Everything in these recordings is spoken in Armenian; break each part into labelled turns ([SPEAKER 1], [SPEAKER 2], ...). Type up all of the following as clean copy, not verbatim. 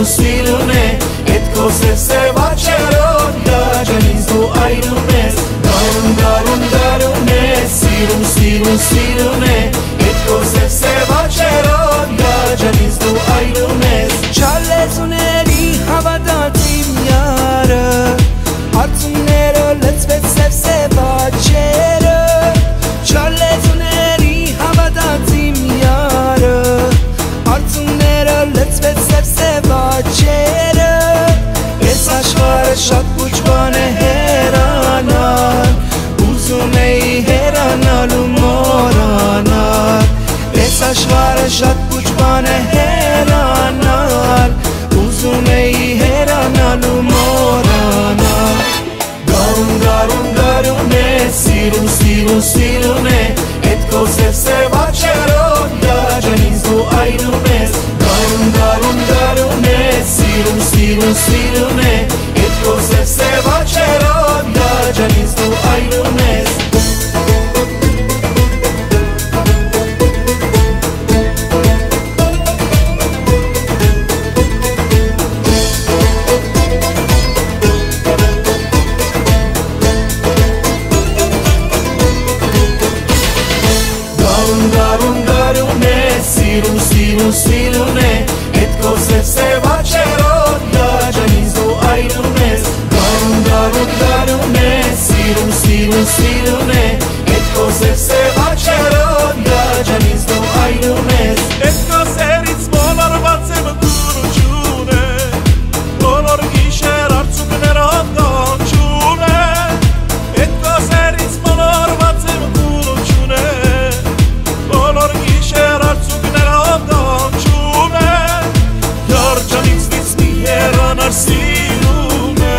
[SPEAKER 1] Սիրուն է, էդ քո սև-սև աչքերով Գաջան ինձ դու այրում ես Գարուն է, սիրուն է, էդ քո սև-սև աչքերով Գաջան ինձ դու այրում ես
[SPEAKER 2] Չալեզուների հավատացիմ յարը Արցունները լծվեց սև-սև աչքերը Չալեզուների հավատացիմ յարը Արցունները լծվեց սև-սև աչքերը Ես աշխարհը շատ փուչ բան է հեռանալ Ուզում էի հեռանալ ու մոռանալ Ես աշխարհը շատ փուչ բան է հեռանալ Ուզում էի հեռանալ ու մոռանալ
[SPEAKER 1] Գարուն է, սիրուն է, էդ քո սև-սև աչքերով Գաջան ինձ դու այրում ես Գարուն է, սիրուն է, էդ քո սև-սև աչքերով Գաջան ինձ դու այրում ես Սիրուն է, էդ քո սև-սև աչքերով Գաջան ինձ դու այրում ես Գարուն է, սիրուն է, էդ քո սև-սև աչքերով Գաջան ինձ դու այրում ես
[SPEAKER 3] Էդ քո սերից մոլորված եմ դուրջուն է Բոլոր գիշեր արցունքներով կանչում է Էդ քո սերից մոլորված եմ դուրջուն է Բոլոր գիշեր արցունքներով կանչում է Յարջանից մի հեռանալ սիրում է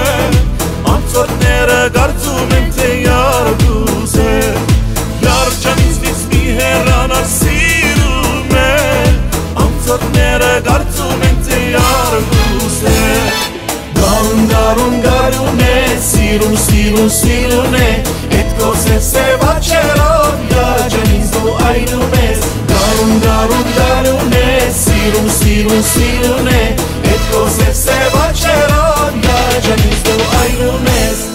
[SPEAKER 3] Անցորդները կարծում եմ թե յարգուզ է Յարջանից մի հեռանալ սիրում է Անցորդները կարծում են թե յարգուզ է
[SPEAKER 1] Գարուն է, սիրուն է, էդ քո սև-սև աչքերով Գաջան ինձ դու այրում ես Գարուն է, սիրուն է, էդ քո սև-սև աչքերով Գաջան ինձ դու այրում ես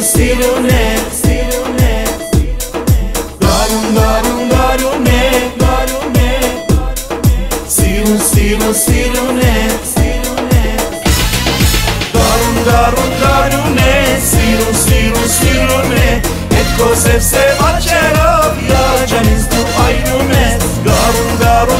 [SPEAKER 1] Սիրուն է, գարուն է, սիրուն է, գարուն է, սիրուն է, էդ քո սև-սև աչքերով Գաջան ինձ դու այրում ես Գարուն